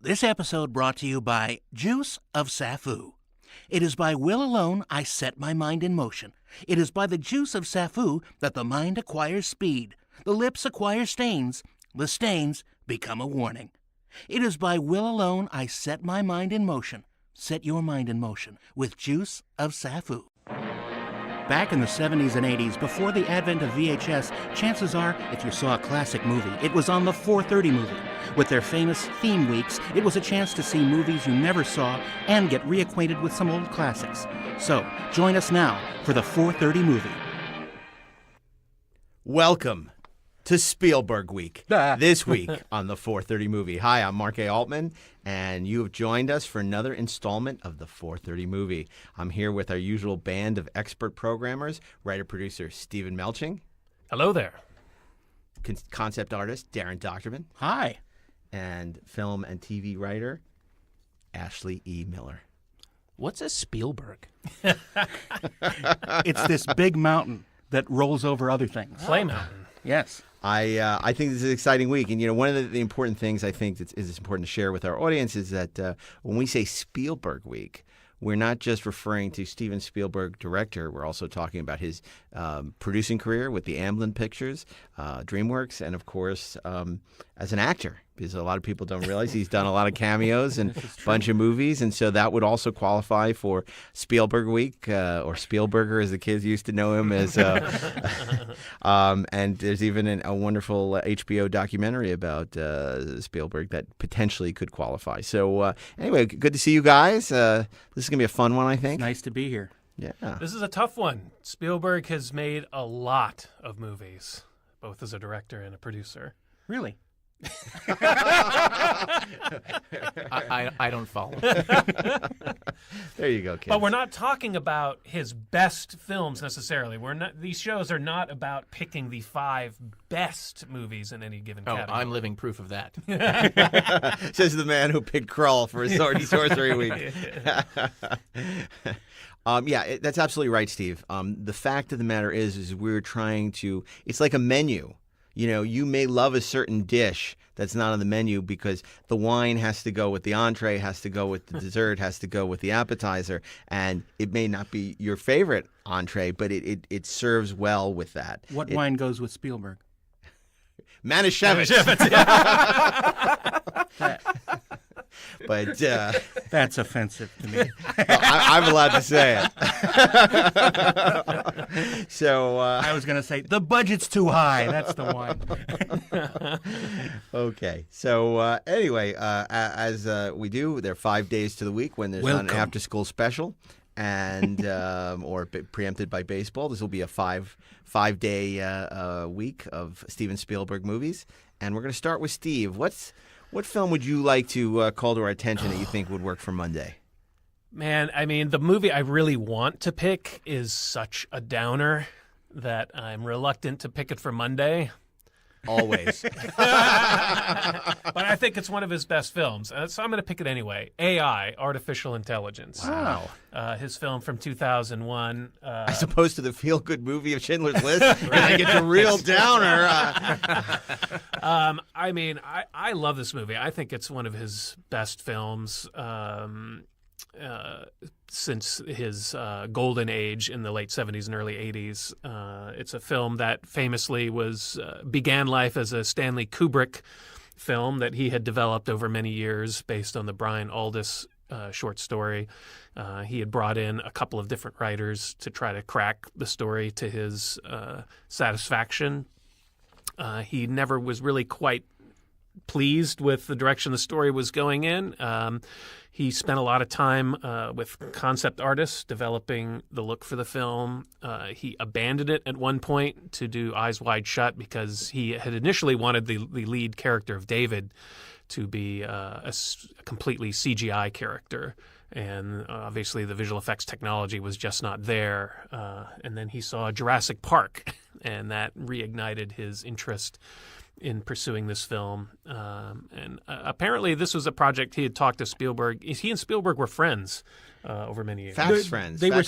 This episode brought to you by Juice of Safu. It is by will alone I set my mind in motion. It is by the juice of Safu that the mind acquires speed, the lips acquire stains, the stains become a warning. It is by will alone I set my mind in motion. Set your mind in motion with Juice of Safu. Back in the 70s and 80s, before the advent of VHS, chances are, if you saw a classic movie, it was on the 4:30 movie. With their famous theme weeks, it was a chance to see movies you never saw and get reacquainted with some old classics. So, join us now for the 4:30 movie. Welcome to Spielberg Week. This week on the 4:30 movie. Hi, I'm Mark A. Altman, and you have joined us for another installment of the 4:30 movie. I'm here with our usual band of expert programmers, writer-producer Stephen Melching. Hello there. Concept artist Daren Dochterman. Hi. And film and TV writer Ashley E. Miller. What's a Spielberg? It's this big mountain that rolls over other things. Play Mountain. Yes. I think this is an exciting week. And, one of the important things I think that is important to share with our audience is that when we say Spielberg Week, we're not just referring to Steven Spielberg, director. We're also talking about his producing career with the Amblin Pictures, DreamWorks, and, of course, as an actor. Because a lot of people don't realize he's done a lot of cameos and a bunch of movies. And so that would also qualify for Spielberg Week, or Spielberger as the kids used to know him as. And there's even a wonderful HBO documentary about Spielberg that potentially could qualify. So anyway, good to see you guys. This is going to be a fun one, I think. Nice to be here. Yeah. This is a tough one. Spielberg has made a lot of movies, both as a director and a producer. Really? I don't follow. There you go, kids. But we're not talking about his best films necessarily. These shows are not about picking the 5 best movies in any given category. I'm living proof of that. Says the man who picked Krull for his sorcery week. That's absolutely right, Steve. The fact of the matter is we're trying to. It's like a menu. You may love a certain dish that's not on the menu because the wine has to go with the entree, has to go with the dessert, has to go with the appetizer, and it may not be your favorite entree, but it serves well with that. What wine goes with Spielberg? Manischewitz. But that's offensive to me. I'm allowed to say it. So I was going to say the budget's too high. That's the one. Okay. So anyway, as we do, there are 5 days to the week when there's not an after-school special, and or preempted by baseball. This will be a five-day week of Steven Spielberg movies, and we're going to start with Steve. What film would you like to call to our attention that you think would work for Monday? Man, I mean, the movie I really want to pick is such a downer that I'm reluctant to pick it for Monday. Always. But I think it's one of his best films, so I'm going to pick it anyway. AI, Artificial Intelligence. Wow. His film from 2001. As opposed to the feel-good movie of Schindler's List, and I get the real downer. I mean, I love this movie. I think it's one of his best films since his golden age in the late 70s and early 80s. It's a film that famously began life as a Stanley Kubrick film that he had developed over many years based on the Brian Aldiss short story. He had brought in a couple of different writers to try to crack the story to his satisfaction. He never was really quite pleased with the direction the story was going in. He spent a lot of time with concept artists developing the look for the film. He abandoned it at one point to do Eyes Wide Shut because he had initially wanted the lead character of David to be a completely CGI character. And obviously the visual effects technology was just not there. And then he saw Jurassic Park, and that reignited his interest in pursuing this film. And apparently this was a project he had talked to Spielberg. He and Spielberg were friends over many years. Fast friends. They were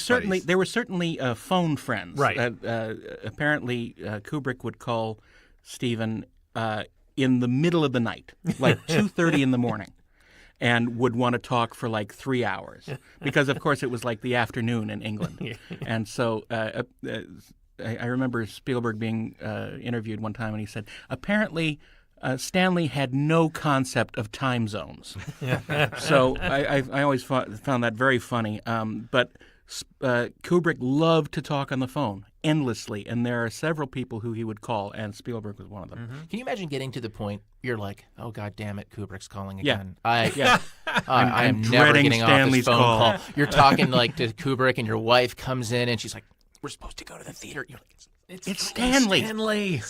certainly phone friends. Right. Apparently Kubrick would call Steven in the middle of the night, like 2:30 in the morning. and would want to talk for like 3 hours because, of course, it was like the afternoon in England. And so I remember Spielberg being interviewed one time, and he said, apparently Stanley had no concept of time zones. So I always found that very funny. But Kubrick loved to talk on the phone endlessly, and there are several people who he would call, and Spielberg was one of them. Mm-hmm. Can you imagine getting to the point you're like, oh, God damn it, Kubrick's calling again? I'm I'm never dreading getting Stanley's off this phone call. call. You're talking like to Kubrick, and your wife comes in, and she's like, we're supposed to go to the theater. You're like, It's Stanley.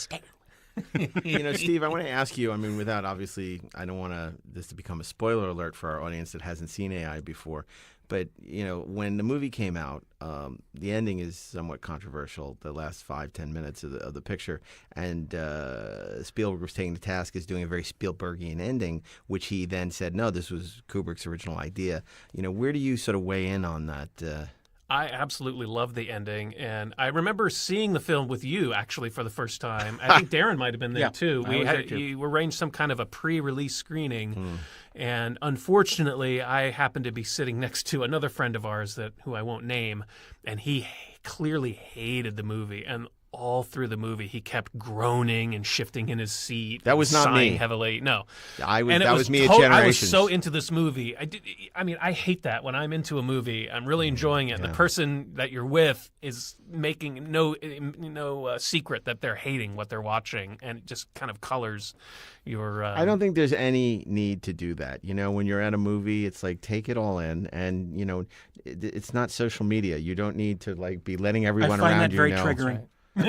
Steve, I want to ask you, without obviously, I don't want this to become a spoiler alert for our audience that hasn't seen AI before, but, when the movie came out, the ending is somewhat controversial, the last 5-10 minutes of the picture, and Spielberg was taking the task as doing a very Spielbergian ending, which he then said, no, this was Kubrick's original idea. Where do you sort of weigh in on that? I absolutely love the ending, and I remember seeing the film with you actually for the first time. I think Daren might have been there too. We arranged some kind of a pre-release screening, and unfortunately, I happened to be sitting next to another friend of ours who I won't name, and he clearly hated the movie. And all through the movie, he kept groaning and shifting in his seat. That was not sighing me. Heavily. No, that was me at Generations. I was so into this movie. I hate that when I'm into a movie. I'm really enjoying it. And the person that you're with is making no secret that they're hating what they're watching, and it just kind of colors your. I don't think there's any need to do that. When you're at a movie, it's like take it all in, and it's not social media. You don't need to be letting everyone around you know. I find that very triggering. No,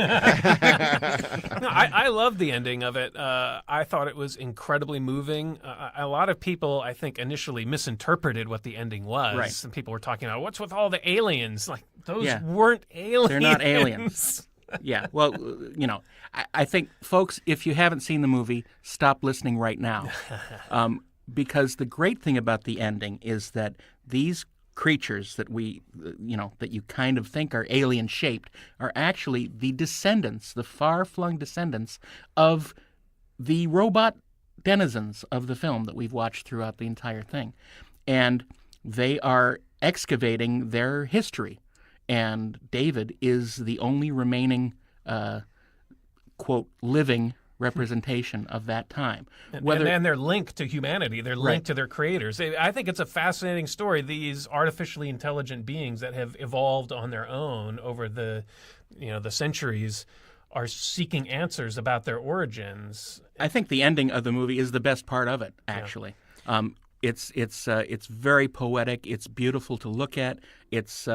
I love the ending of it. I thought it was incredibly moving. A lot of people, I think, initially misinterpreted what the ending was. Right. And people were talking about, what's with all the aliens? Like, those weren't aliens. They're not aliens. Yeah. Well, I think, folks, if you haven't seen the movie, stop listening right now. Because the great thing about the ending is that these creatures that that you kind of think are alien shaped are actually the descendants, the far-flung descendants of the robot denizens of the film that we've watched throughout the entire thing. And they are excavating their history. And David is the only remaining, quote, living representation of that time. And they're linked to humanity. They're linked to their creators. I think it's a fascinating story. These artificially intelligent beings that have evolved on their own over the centuries are seeking answers about their origins. I think the ending of the movie is the best part of it, actually. Yeah. It's very poetic. It's beautiful to look at. It's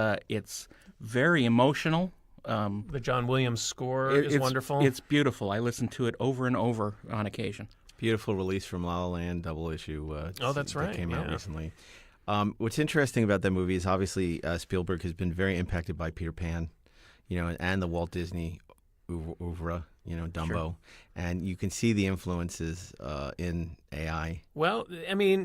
very emotional. The John Williams score is wonderful. It's beautiful. I listen to it over and over on occasion. Beautiful release from La La Land, double issue. That's right. That came out recently. What's interesting about that movie is obviously Spielberg has been very impacted by Peter Pan, and the Walt Disney oeuvre, Dumbo. Sure. And you can see the influences in AI. Well,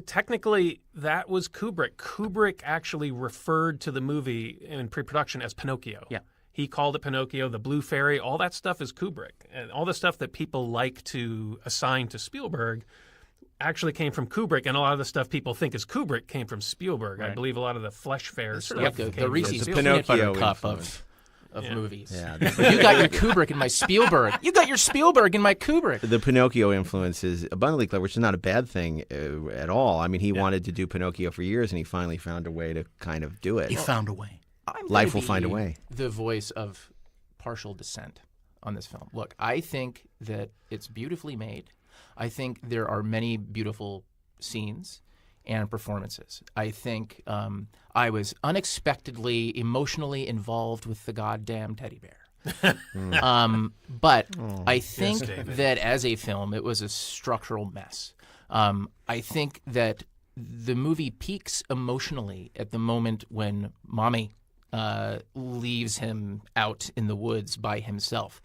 technically, that was Kubrick. Kubrick actually referred to the movie in pre-production as Pinocchio. Yeah. He called it Pinocchio, the Blue Fairy. All that stuff is Kubrick. And all the stuff that people like to assign to Spielberg actually came from Kubrick. And a lot of the stuff people think is Kubrick came from Spielberg. Right. I believe a lot of the flesh fair stuff like came the Reese's from peanut butter cup of movies. Yeah. You got your Kubrick in my Spielberg. You got your Spielberg in my Kubrick. The Pinocchio influence is abundantly clever, which is not a bad thing at all. He wanted to do Pinocchio for years, and he finally found a way to kind of do it. He found a way. Life will find a way. The voice of partial dissent on this film. Look, I think that it's beautifully made. I think there are many beautiful scenes and performances. I think I was unexpectedly emotionally involved with the goddamn teddy bear. But I think that as a film, it was a structural mess. I think that the movie peaks emotionally at the moment when Mommy leaves him out in the woods by himself.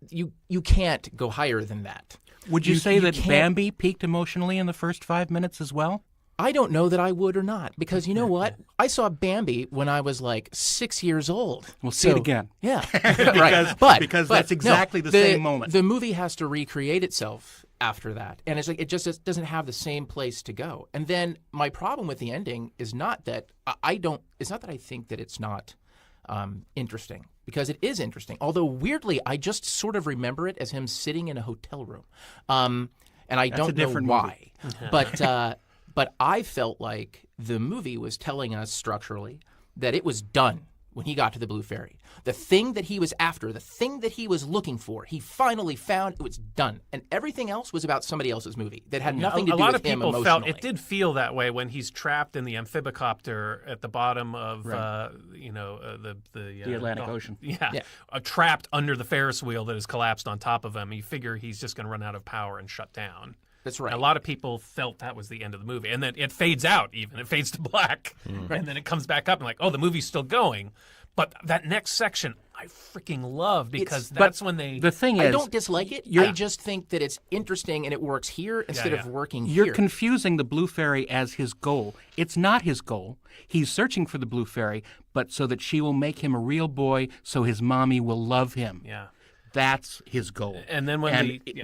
You can't go higher than that. Would you say that Bambi peaked emotionally in the first 5 minutes as well? I don't know that I would or not, because you know what? I saw Bambi when I was like 6 years old. We'll see it again. Yeah, because that's exactly the same moment. The movie has to recreate itself after that, and it's like it just doesn't have the same place to go. And then my problem with the ending is not that it's not that I think that it's not interesting, because it is interesting. Although weirdly, I just sort of remember it as him sitting in a hotel room, and I don't know why. But I felt like the movie was telling us structurally that it was done when he got to the Blue Fairy. The thing that he was after, the thing that he was looking for, he finally found. It was done. And everything else was about somebody else's movie that had nothing to do with him emotionally. A lot of people felt it did feel that way when he's trapped in the amphibicopter at the bottom of the Atlantic Ocean. Yeah. Trapped under the Ferris wheel that has collapsed on top of him. You figure he's just going to run out of power and shut down. That's right. A lot of people felt that was the end of the movie. And then it fades out even. It fades to black. And then it comes back up and like, oh, the movie's still going. But that next section I freaking love because that's when they... The thing is... I don't dislike it. I just think that it's interesting and it works here instead of working here. You're confusing the Blue Fairy as his goal. It's not his goal. He's searching for the Blue Fairy, but so that she will make him a real boy so his mommy will love him. Yeah. That's his goal. And then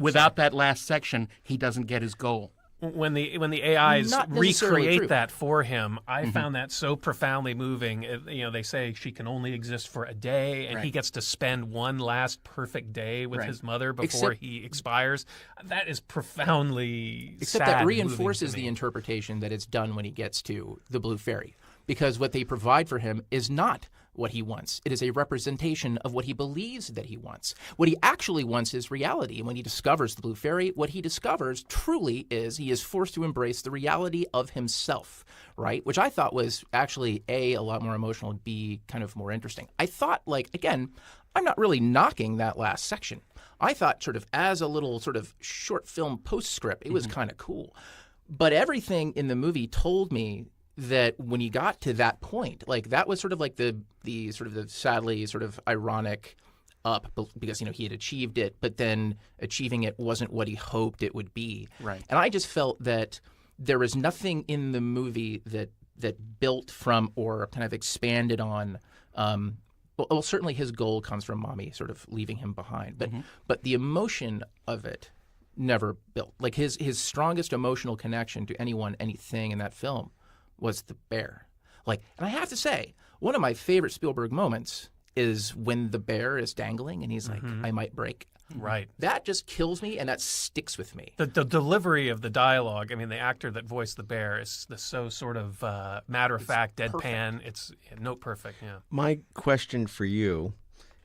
without that last section, he doesn't get his goal. When the AIs recreate that for him, I found that so profoundly moving. They say she can only exist for a day, and he gets to spend one last perfect day with his mother before he expires. That is profoundly Except sad that reinforces moving to me. the interpretation that it's done when he gets to the Blue Fairy. Because what they provide for him is not what he wants. It is a representation of what he believes that he wants. What he actually wants is reality. And when he discovers the Blue Fairy, what he discovers truly is he is forced to embrace the reality of himself, right? Which I thought was actually A, lot more emotional, and B, kind of more interesting. I thought, again, I'm not really knocking that last section. I thought sort of as a little sort of short film postscript, it was kind of cool. But everything in the movie told me that when he got to that point, that was sort of like the sort of the sadly sort of ironic up because he had achieved it, but then achieving it wasn't what he hoped it would be. Right. And I just felt that there was nothing in the movie that built from or kind of expanded on. Well, certainly his goal comes from mommy sort of leaving him behind, but the emotion of it never built. Like his strongest emotional connection to anything in that film was the bear. And I have to say, one of my favorite Spielberg moments is when the bear is dangling and he's like, I might break. Right. That just kills me and that sticks with me. The delivery of the dialogue, I mean, the actor that voiced the bear is so sort of matter-of-fact, deadpan. Perfect. It's note perfect, yeah. My question for you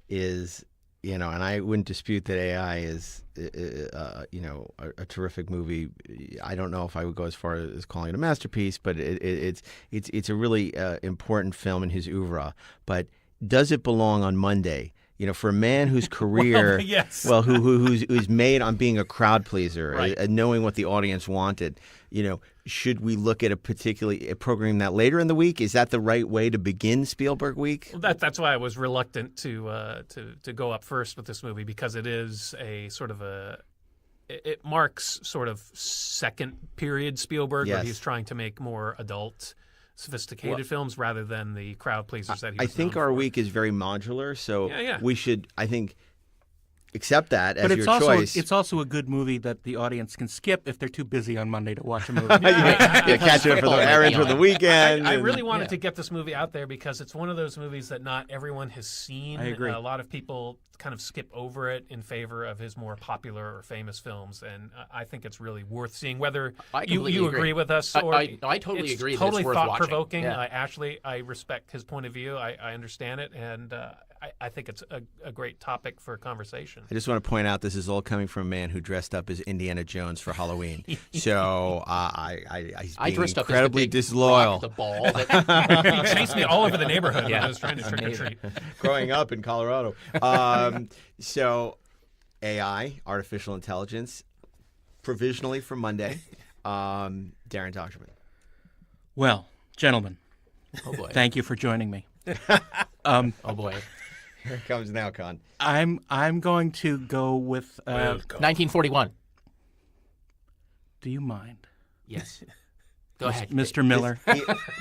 is, and I wouldn't dispute that AI is, a terrific movie. I don't know if I would go as far as calling it a masterpiece, but it's a really important film in his oeuvre. But does it belong on Monday? For a man whose career, who's made on being a crowd pleaser, right. Knowing what the audience wanted, should we look at a program that later in the week? Is that the right way to begin Spielberg Week? Well, that's why I was reluctant to go up first with this movie, because it is a sort of it marks sort of second period Spielberg, where he's trying to make more adult, sophisticated films rather than the crowd pleasers that he was I think known our for. week is very modular, so we should, I think, accept that as your choice. choice. It's also a good movie that the audience can skip if they're too busy on Monday to watch a movie. Catch it for the errands for the weekend. I really wanted to get this movie out there because it's one of those movies that not everyone has seen. I agree. A lot of people kind of skip over it in favor of his more popular or famous films, and I think it's really worth seeing. Whether you agree with us or I totally agree. Totally that it's worth thought-provoking. watching. Ashley, I respect his point of view. I understand it, and I think it's a great topic for conversation. I just want to point out this is all coming from a man who dressed up as Indiana Jones for Halloween. So I dressed up incredibly as the big disloyal. The ball. He chased me all over the neighborhood when I was trying to trick or treat. Growing up in Colorado. So AI, artificial intelligence, provisionally for Monday. Daren Dochterman. Well, gentlemen, Oh boy. thank you for joining me. Oh boy. Here it comes now, Con. I'm going to go with. 1941. Do you mind, Yes. Go ahead. Mr. Miller?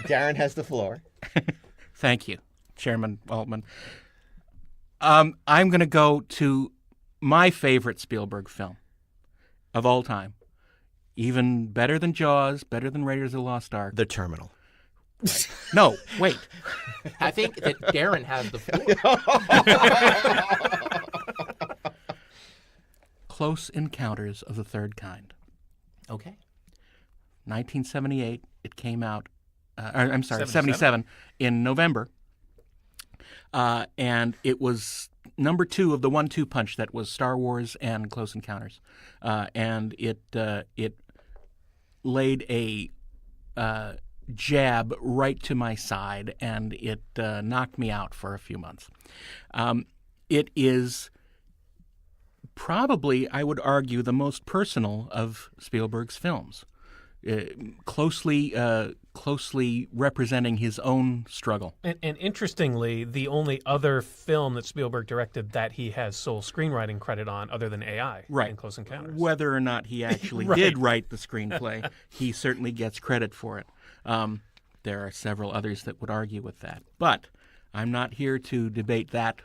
Daren has the floor. Thank you, Chairman Altman. I'm going to go to my favorite Spielberg film, of all time. Even better than Jaws, better than Raiders of the Lost Ark. The Terminal. Right. No, wait. I think that Daren has the floor. Close Encounters of the Third Kind. Okay. 1978, it came out, 77 in November. And it was number 2 of the 1-2 punch that was Star Wars and Close Encounters. And it laid a jab right to my side, and it knocked me out for a few months. It is probably, I would argue, the most personal of Spielberg's films, closely representing his own struggle. And interestingly, the only other film that Spielberg directed that he has sole screenwriting credit on, other than AI, in Close Encounters. Whether or not he actually did write the screenplay, he certainly gets credit for it. There are several others that would argue with that. But I'm not here to debate that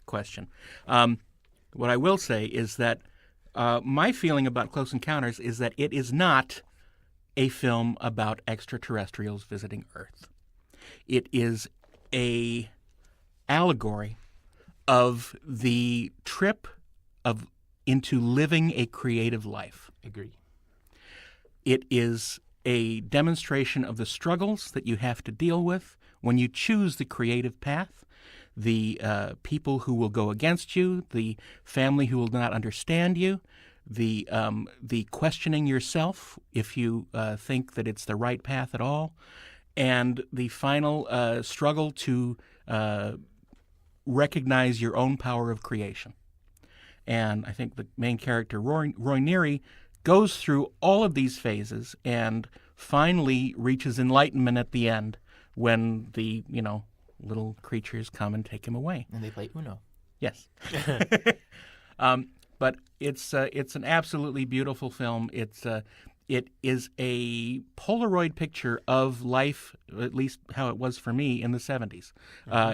question. What I will say is that my feeling about Close Encounters is that it is not a film about extraterrestrials visiting Earth. It is a allegory of the trip into living a creative life. Agree. It is a demonstration of the struggles that you have to deal with when you choose the creative path, the people who will go against you, the family who will not understand you, the questioning yourself if you think that it's the right path at all, and the final struggle to recognize your own power of creation. And I think the main character, Roy Neary, goes through all of these phases and finally reaches enlightenment at the end when the, little creatures come and take him away. And they play Uno. Yes. But it's an absolutely beautiful film. It is a Polaroid picture of life, at least how it was for me in the 70s.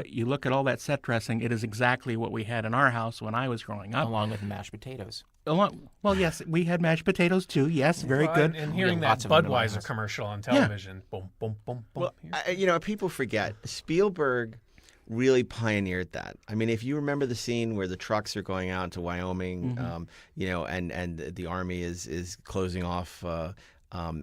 You look at all that set dressing, it is exactly what we had in our house when I was growing up. Along with mashed potatoes. Well, yes, we had mashed potatoes too. Yes, very good. And hearing that Budweiser commercial on television, boom, boom, boom, boom. Well, people forget Spielberg really pioneered that. I mean, if you remember the scene where the trucks are going out to Wyoming, and the army is closing off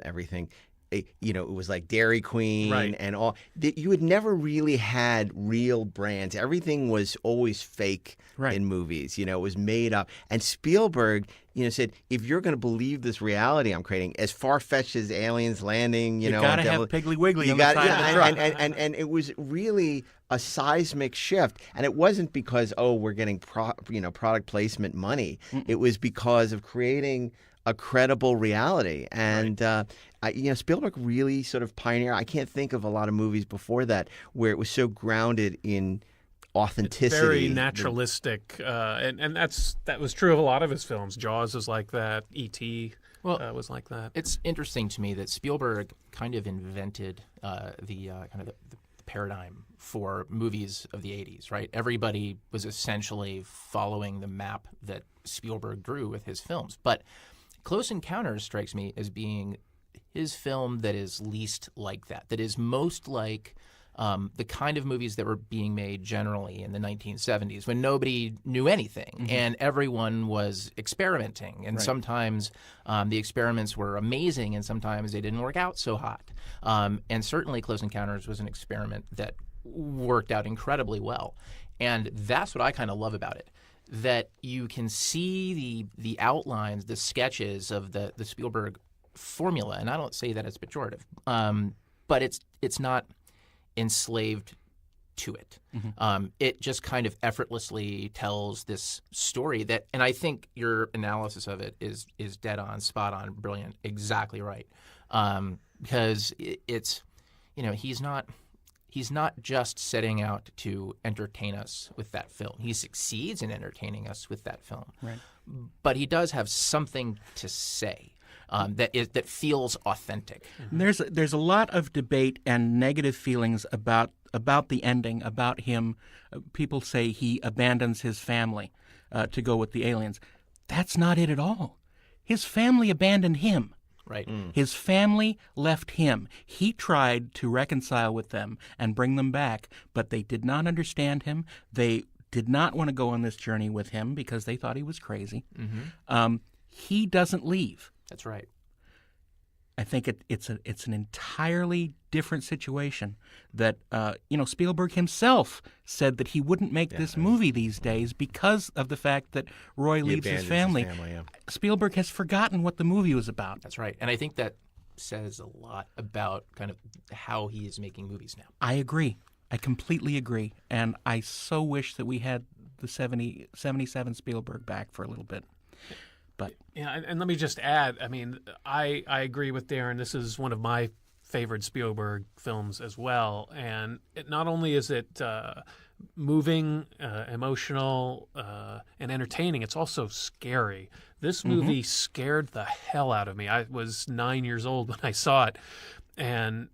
everything. It was like Dairy Queen and all. You had never really had real brands. Everything was always fake in movies. It was made up. And Spielberg, said, if you're going to believe this reality I'm creating, as far-fetched as aliens landing, you got to have Piggly Wiggly on the side of the truck. And it was really a seismic shift. And it wasn't because, we're getting product placement money. It was because of creating a credible reality. And Spielberg really sort of pioneered. I can't think of a lot of movies before that where it was so grounded in authenticity. It's very naturalistic, and that was true of a lot of his films. Jaws was like that. E.T. Was like that. It's interesting to me that Spielberg kind of invented the paradigm for movies of the 80s, right? Everybody was essentially following the map that Spielberg drew with his films. But Close Encounters strikes me as being his film that is least like that is most like the kind of movies that were being made generally in the 1970s when nobody knew anything and everyone was experimenting. And sometimes the experiments were amazing and sometimes they didn't work out so hot. And certainly Close Encounters was an experiment that worked out incredibly well. And that's what I kind of love about it, that you can see the outlines, the sketches of the Spielberg formula. And I don't say that as pejorative, but it's not enslaved to it. It just kind of effortlessly tells this story that, and I think your analysis of it is dead on, spot on, brilliant, exactly right. Because it's, he's not just setting out to entertain us with that film. He succeeds in entertaining us with that film. Right. But he does have something to say. That feels authentic. There's a lot of debate and negative feelings about the ending, about him. People say he abandons his family to go with the aliens. That's not it at all. His family abandoned him. Right. His family left him. He tried to reconcile with them and bring them back, but they did not understand him. They did not want to go on this journey with him because they thought he was crazy. He doesn't leave. That's right. I think it's an entirely different situation that, Spielberg himself said that he wouldn't make this movie these days because of the fact that Roy leaves his family. Spielberg has forgotten what the movie was about. That's right. And I think that says a lot about kind of how he is making movies now. I agree. I completely agree. And I so wish that we had the 77 Spielberg back for a little bit. But yeah, and let me just add, I mean, I agree with Daren. This is one of my favorite Spielberg films as well. And not only is it moving, emotional, and entertaining, it's also scary. This movie scared the hell out of me. I was 9 years old when I saw it. And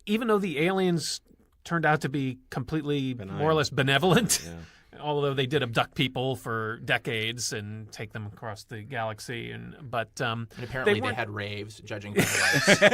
even though the aliens turned out to be completely more or less benevolent, although they did abduct people for decades and take them across the galaxy, and apparently they had raves, judging from the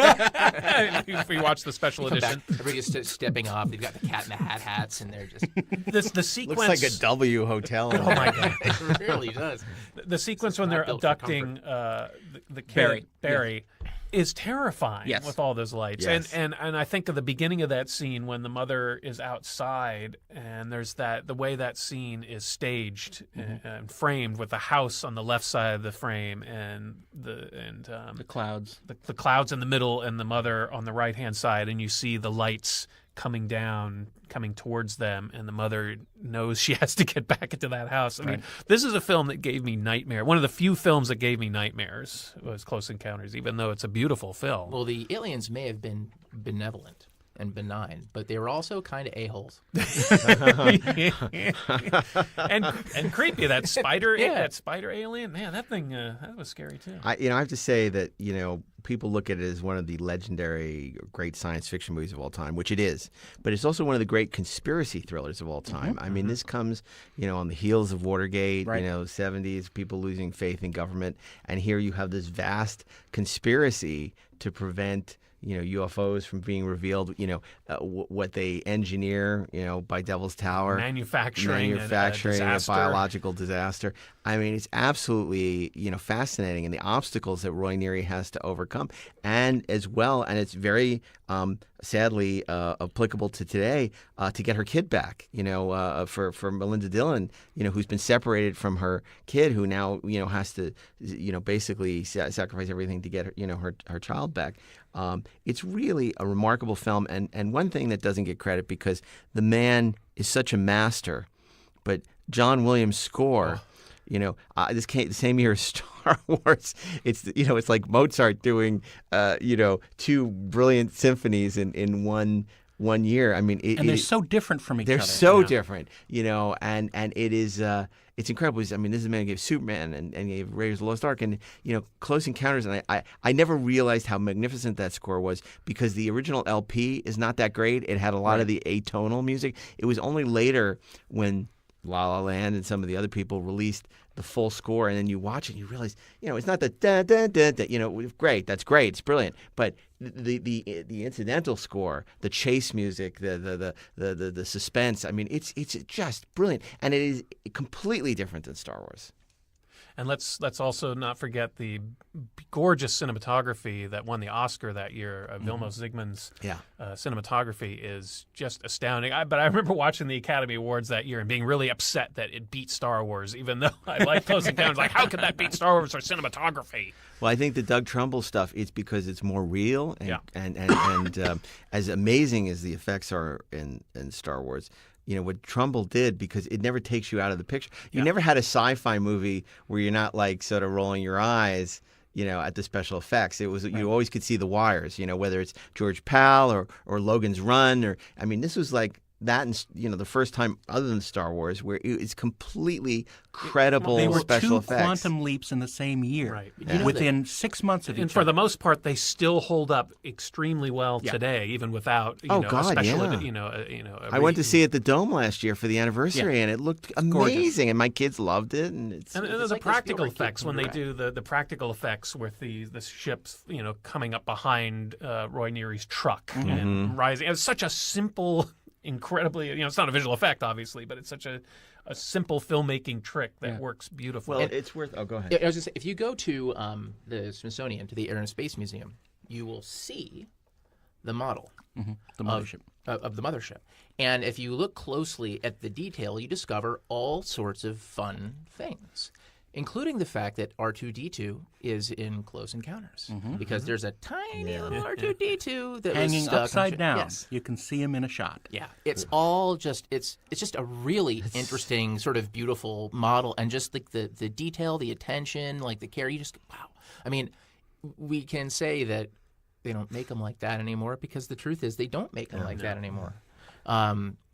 lights. If we watch the special edition, everybody's stepping off. They've got the Cat in the Hat hats, and they're just the sequence looks like a W hotel. Oh my god, it really does. The sequence when they're abducting the kid, Barry. Is terrifying with all those lights. Yes. And I think of the beginning of that scene when the mother is outside and there's the way that scene is staged and framed with the house on the left side of the frame and the clouds. The clouds in the middle and the mother on the right-hand side, and you see the lights coming down, coming towards them, and the mother knows she has to get back into that house. I mean, this is a film that gave me nightmare. One of the few films that gave me nightmares was Close Encounters, even though it's a beautiful film. Well, the aliens may have been benevolent and benign, but they were also kind of a-holes. and creepy. That spider, that spider alien, man, that thing, that was scary too. I have to say that people look at it as one of the legendary great science fiction movies of all time, which it is. But it's also one of the great conspiracy thrillers of all time. I mean, this comes, on the heels of Watergate, 70s, people losing faith in government. And here you have this vast conspiracy to prevent UFOs from being revealed, what they engineer, by Devil's Tower. Manufacturing a biological disaster. I mean, it's absolutely, fascinating, and the obstacles that Roy Neary has to overcome. And as well, and it's very sadly applicable to today, to get her kid back, for Melinda Dillon, who's been separated from her kid, who now, has to, basically sacrifice everything to get her, her child back. It's really a remarkable film, and one thing that doesn't get credit because the man is such a master, but John Williams' score, this came the same year as Star Wars. It's like Mozart doing two brilliant symphonies in one year. I mean, they're so different from each other. They're so different, and it is. It's incredible. I mean, this is a man who gave Superman and gave Raiders of the Lost Ark and, Close Encounters. And I never realized how magnificent that score was because the original LP is not that great. It had a lot of the atonal music. It was only later when La La Land and some of the other people released the full score, and then you watch it and you realize, it's not the da da da da. Great, that's great, it's brilliant, but the incidental score, the chase music, the suspense. I mean, it's just brilliant, and it is completely different than Star Wars. And let's also not forget the gorgeous cinematography that won the Oscar that year. Vilmos Zsigmond's cinematography is just astounding. But I remember watching the Academy Awards that year and being really upset that it beat Star Wars, even though I like Close Encounters. Like, how could that beat Star Wars for cinematography? Well, I think the Doug Trumbull stuff, it's because it's more real, and as amazing as the effects are in Star Wars, what Trumbull did, because it never takes you out of the picture. You never had a sci-fi movie where you're not like sort of rolling your eyes, at the special effects. It was you always could see the wires, whether it's George Pal or Logan's Run, or I mean, this was like that and the first time other than Star Wars where it's completely credible They were special two effects. quantum leaps in the same year, Right. Yeah. within 6 months of each And for other. the most part, they still hold up extremely well Yeah. today, even without Oh, a God, special, yeah. I went to see it at the Dome last year for the anniversary, and it looked gorgeous. amazing, and my kids loved it. And And It's the like the practical Spielberg effects kid when they from do the practical effects with the ships, coming up behind Roy Neary's truck and rising. It's such a simple, incredibly, it's not a visual effect, obviously, but it's such a simple filmmaking trick that works beautifully. well, it's worth. Oh, go ahead. Yeah, I was gonna say, if you go to the Smithsonian, to the Air and Space Museum, you will see the model The mothership. of the mothership. And if you look closely at the detail, you discover all sorts of fun things, including the fact that R2-D2 is in Close Encounters, because there's a tiny little R2-D2 that Hanging was stuck upside down. Yes. You can see him in a shot. Yeah, it's all just it's just a really interesting sort of beautiful model, and just like the detail, the attention, like the care. You just wow. I mean, we can say that they don't make them like that anymore because the truth is they don't make them like that anymore,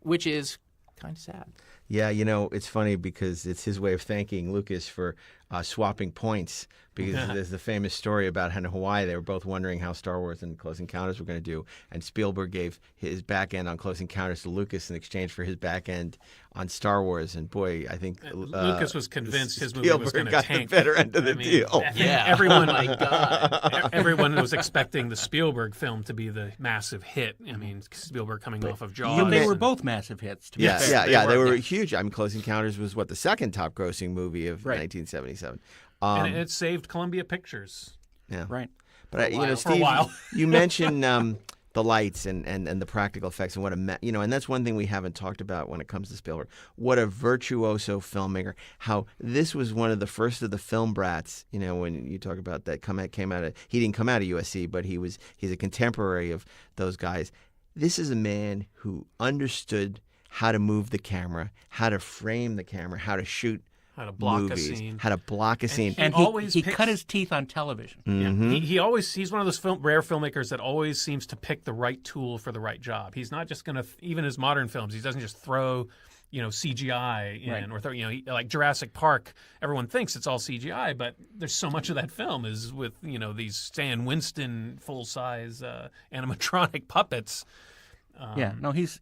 which is kind of sad. Yeah, it's funny because it's his way of thanking Lucas for swapping points, because there's the famous story about how in Hawaii they were both wondering how Star Wars and Close Encounters were going to do, and Spielberg gave his back end on Close Encounters to Lucas in exchange for his back end on Star Wars. And boy, I think Lucas was convinced his movie was going to got tank. the better end of the I mean, deal. Yeah. Everyone, Oh my God. everyone was expecting the Spielberg film to be the massive hit. I mean, Spielberg coming off of Jaws. But they were and- both massive hits. To be Yeah, fair. they were huge. I mean, Close Encounters was the second top grossing movie of 1977. and it saved Columbia Pictures. Yeah, Right. but For a Steve, while. you mentioned the lights and the practical effects, and what and that's one thing we haven't talked about when it comes to Spielberg. What a virtuoso filmmaker! How this was one of the first of the film brats. When you talk about that came out of, he didn't come out of USC, but he's a contemporary of those guys. This is a man who understood how to move the camera, how to frame the camera, how to shoot How to block movies, a scene. how to block a scene. And always he picks- cut his teeth on television. Yeah. He's one of those rare filmmakers that always seems to pick the right tool for the right job. He's not just going to, even his modern films, he doesn't just throw, CGI in, Right. or throw, like Jurassic Park. Everyone thinks it's all CGI, but there's so much of that film is with, these Stan Winston full-size animatronic puppets. No, he's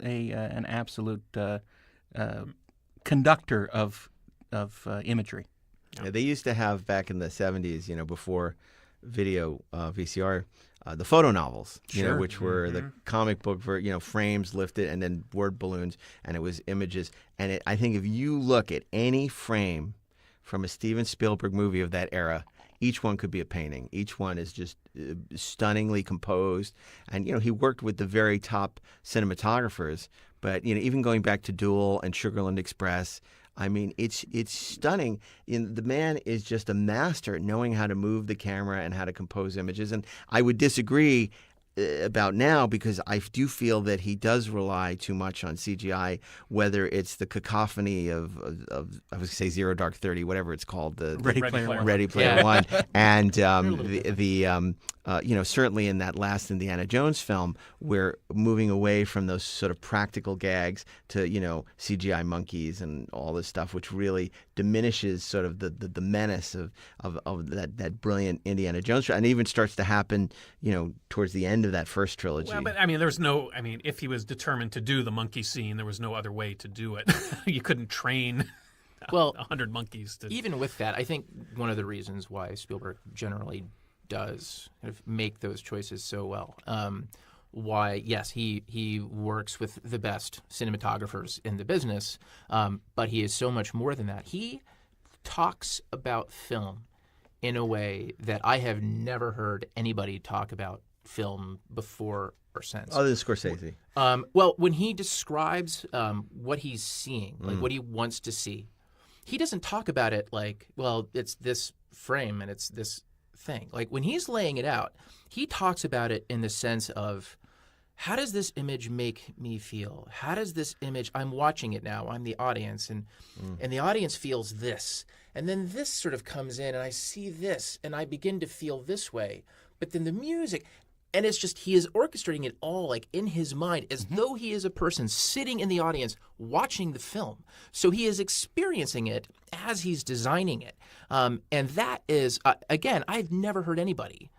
an absolute conductor of imagery. Yeah, they used to have back in the 70s, before video VCR, the photo novels, Sure. which were the comic book frames lifted and then word balloons, and it was images. And I think if you look at any frame from a Steven Spielberg movie of that era, each one could be a painting. Each one is just stunningly composed. And, he worked with the very top cinematographers. But, even going back to Duel and Sugarland Express, I mean, it's stunning. The man is just a master at knowing how to move the camera and how to compose images. And I would disagree about now, because I do feel that he does rely too much on CGI, whether it's the cacophony of I was going to say Zero Dark 30, whatever it's called, the Ready Player One. Ready Player Yeah. One, and certainly in that last Indiana Jones film, we're moving away from those sort of practical gags to CGI monkeys and all this stuff, which really diminishes sort of the menace of that brilliant Indiana Jones, and it even starts to happen towards the end of that first trilogy. Well, but if he was determined to do the monkey scene, there was no other way to do it. You couldn't train Well, 100 monkeys to. even with that, I think one of the reasons why Spielberg generally does kind of make those choices so well. Why, yes, he works with the best cinematographers in the business, but he is so much more than that. He talks about film in a way that I have never heard anybody talk about film before or since. Other than Scorsese. Well, when he describes what he's seeing, like what he wants to see, he doesn't talk about it like, well, it's this frame and it's this thing. Like when he's laying it out, he talks about it in the sense of, how does this image make me feel? How does this image, I'm watching it now, I'm the audience, and the audience feels this. And then this sort of comes in and I see this and I begin to feel this way. But then the music, And it's just he is orchestrating it all like in his mind as though he is a person sitting in the audience watching the film. So he is experiencing it as he's designing it. And that is, again, I've never heard anybody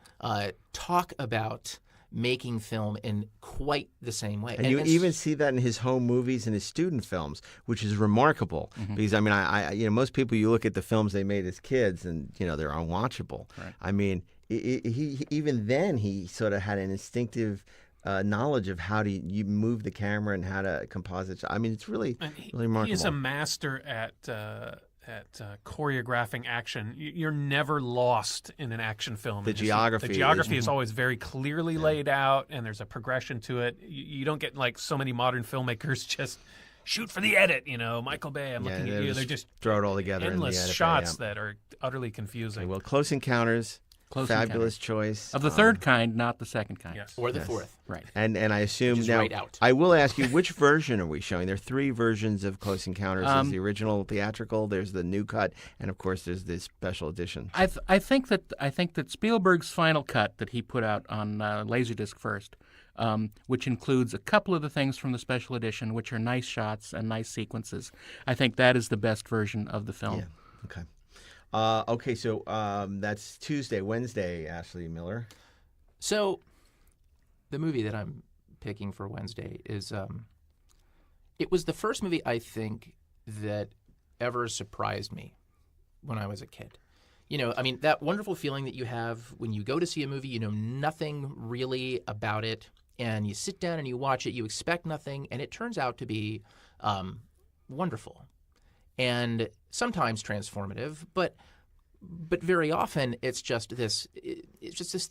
talk about making film in quite the same way. And you even see that in his home movies and his student films, which is remarkable. Because I mean, I most people, you look at the films they made as kids, and they're unwatchable. Right. I mean, he even then he sort of had an instinctive knowledge of how to you move the camera and how to composite. I mean, it's really remarkable. He's a master at choreographing action. You're never lost in an action film. The geography is always very clearly laid out, and there's a progression to it. You don't get like so many modern filmmakers just shoot for the edit. Michael Bay, I'm looking at you. They're just throw it all together. Endless shots that are utterly confusing. Okay, well, Close Encounters. Fabulous choice. Of the third kind, not the second kind. Yes. Or the fourth. Right. And I assume now, right out. I will ask you, which version are we showing? There are 3 versions of Close Encounters. There's the original theatrical, there's the new cut, and of course there's this special edition. I think that Spielberg's final cut that he put out on Laserdisc first, which includes a couple of the things from the special edition, which are nice shots and nice sequences. I think that is the best version of the film. Yeah. Okay. Okay, so that's Tuesday, Wednesday, Ashley Miller. So the movie that I'm picking for Wednesday is it was the first movie I think that ever surprised me when I was a kid. I mean, that wonderful feeling that you have when you go to see a movie, you know nothing really about it, and you sit down and you watch it, you expect nothing, and it turns out to be wonderful. And sometimes transformative, but very often it's just this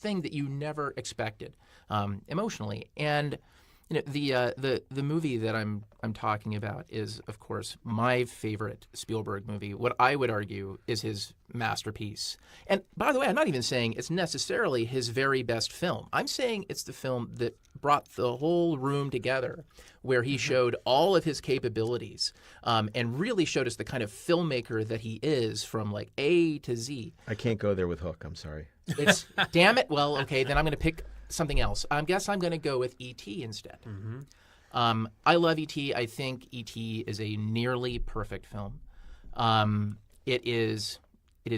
thing that you never expected emotionally. And the movie that I'm talking about is, of course, my favorite Spielberg movie. What I would argue is his masterpiece. And by the way, I'm not even saying it's necessarily his very best film. I'm saying it's the film that brought the whole room together, where he showed all of his capabilities and really showed us the kind of filmmaker that he is from like A to Z. I can't go there with Hook. I'm sorry. Damn it. Well, okay, then I'm going to pick something else. I guess I'm going to go with E.T. instead. Mm-hmm. I love E.T. I think E.T. is a nearly perfect film. It is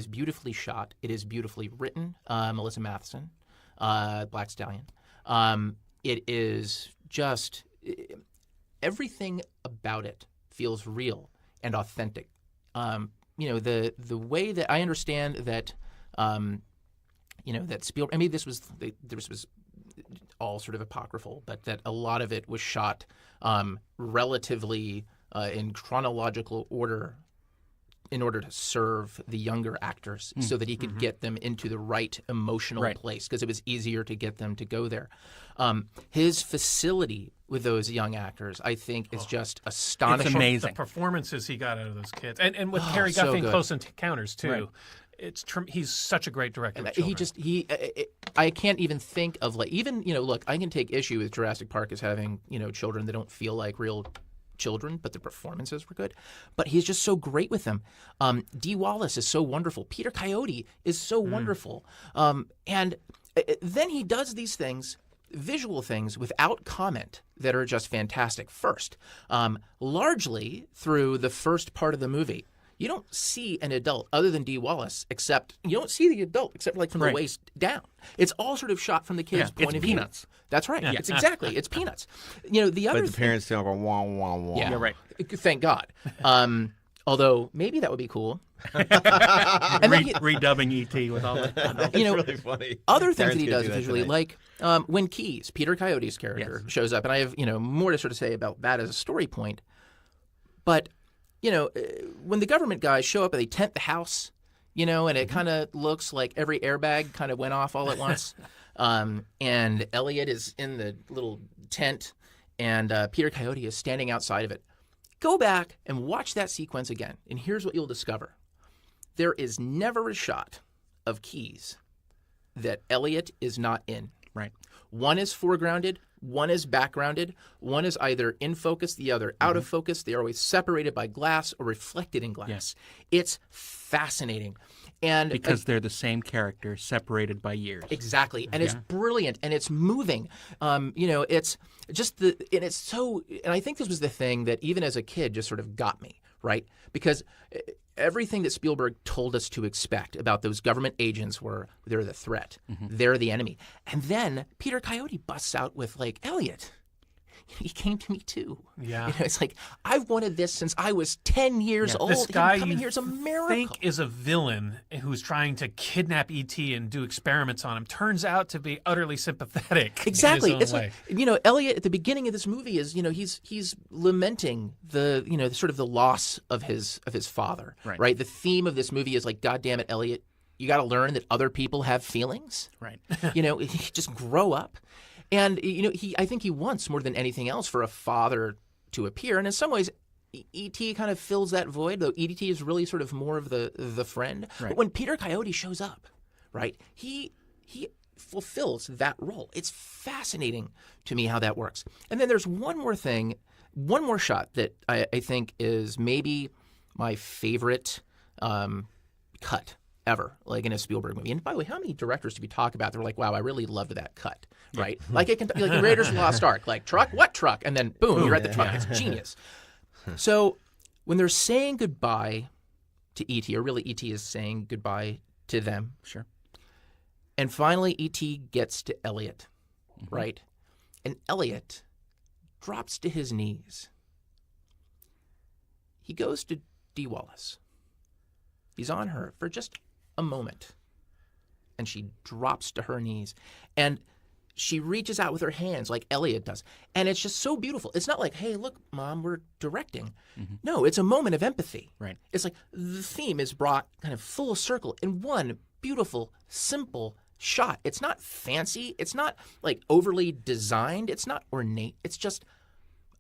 beautifully shot. It is beautifully written. Melissa Matheson, Black Stallion. It is just everything about it feels real and authentic. The way that I understand that. That Spielberg. I mean, this was all sort of apocryphal, but that a lot of it was shot relatively in chronological order in order to serve the younger actors so that he could get them into the right emotional place, because it was easier to get them to go there. His facility with those young actors, I think, is just astonishing. It's amazing. The performances he got out of those kids. And with Cary Guffey in Close Encounters, too. Right. He's such a great director of children. I can't even think of look, I can take issue with Jurassic Park as having, children that don't feel like real children, but the performances were good. But he's just so great with them. Dee Wallace is so wonderful. Peter Coyote is so wonderful. And then he does these things, visual things, without comment that are just fantastic. First, largely through the first part of the movie, you don't see an adult other than Dee Wallace, except you don't see the adult except like from the waist down. It's all sort of shot from the kid's point of view. Peanuts. That's right. Yeah. It's Peanuts. The other but the parents don't go wah wah wah. Yeah, right. Thank God. Although maybe that would be cool. Redubbing E.T. with all that. Really funny. Other things that he does visually, like when Keyes, Peter Coyote's character, shows up, and I have more to sort of say about that as a story point, but. When the government guys show up and they tent the house, and it kind of looks like every airbag kind of went off all at once. And Elliot is in the little tent and Peter Coyote is standing outside of it. Go back and watch that sequence again. And here's what you'll discover. There is never a shot of Keyes that Elliot is not in. Right. One is foregrounded. One is backgrounded. One is either in focus, the other out of focus. They are always separated by glass or reflected in glass. Yes. It's fascinating. And Because they're the same character, separated by years. exactly, and it's brilliant, and it's moving. It's just and it's so. And I think this was the thing that even as a kid just sort of got me, right? Because everything that Spielberg told us to expect about those government agents were they're the threat, they're the enemy, and then Peter Coyote busts out with like Elliot. He came to me too. Yeah. It's like, I've wanted this since I was 10 years old. This guy Him coming you here is a miracle. think is a villain who's trying to kidnap E.T. and do experiments on him turns out to be utterly sympathetic. Exactly. In his own way. Like, Elliot at the beginning of this movie is, he's lamenting the sort of the loss of his father. Right. The theme of this movie is like, God damn it, Elliot, you got to learn that other people have feelings. Right. Just grow up. And I think he wants more than anything else for a father to appear. And in some ways, E.T. kind of fills that void, though E.T. is really sort of more of the friend. Right. But when Peter Coyote shows up, right, he fulfills that role. It's fascinating to me how that works. And then there's one more shot that I think is maybe my favorite cut ever, like in a Spielberg movie. And by the way, how many directors do we talk about that were like, wow, I really loved that cut, right? Like in Raiders of the Lost Ark, like truck, what truck? And then boom, you're at the truck. It's genius. So when they're saying goodbye to E.T., or really E.T. is saying goodbye to them. Sure. And finally E.T. gets to Elliot, right? And Elliot drops to his knees. He goes to Dee Wallace. He's on her for just a moment. And she drops to her knees. And she reaches out with her hands like Elliot does. And it's just so beautiful. It's not like, hey, look, Mom, we're directing. No, it's a moment of empathy. Right. It's like the theme is brought kind of full circle in one beautiful, simple shot. It's not fancy. It's not like overly designed. It's not ornate. It's just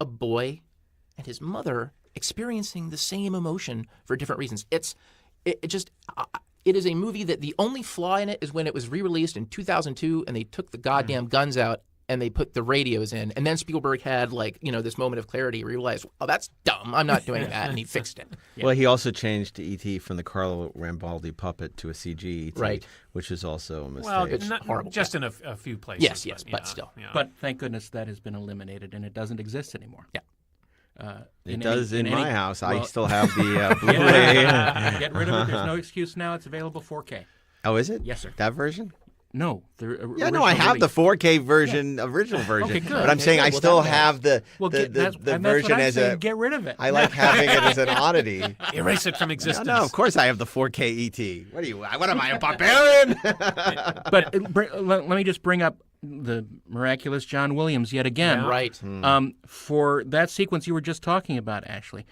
a boy and his mother experiencing the same emotion for different reasons. It is a movie that the only flaw in it is when it was re-released in 2002 and they took the goddamn guns out and they put the radios in. And then Spielberg had this moment of clarity. He realized, oh, that's dumb. I'm not doing that. And he fixed it. Well, he also changed E.T. from the Carlo Rambaldi puppet to a CG E.T., Right. which is also a mistake. Well, It's horrible. just in a few places. Yes, but still. Yeah. But thank goodness that has been eliminated and it doesn't exist anymore. Yeah. It does in my house. I well- still have the Blu-ray. Get rid of it. There's no excuse now. It's available 4K. Oh, is it? Yes, sir. That version? No. Yeah, no, I have the 4K version, original version. Okay, good. But I'm saying I Well, still that have the that's version what I'm as saying. a. Get rid of it. I like having it as an oddity. Erase it from No, existence. no, of course I have the 4K ET. What am I, a barbarian? But let me just bring up the miraculous John Williams yet again. Yeah. Right. For that sequence you were just talking about, Ashley,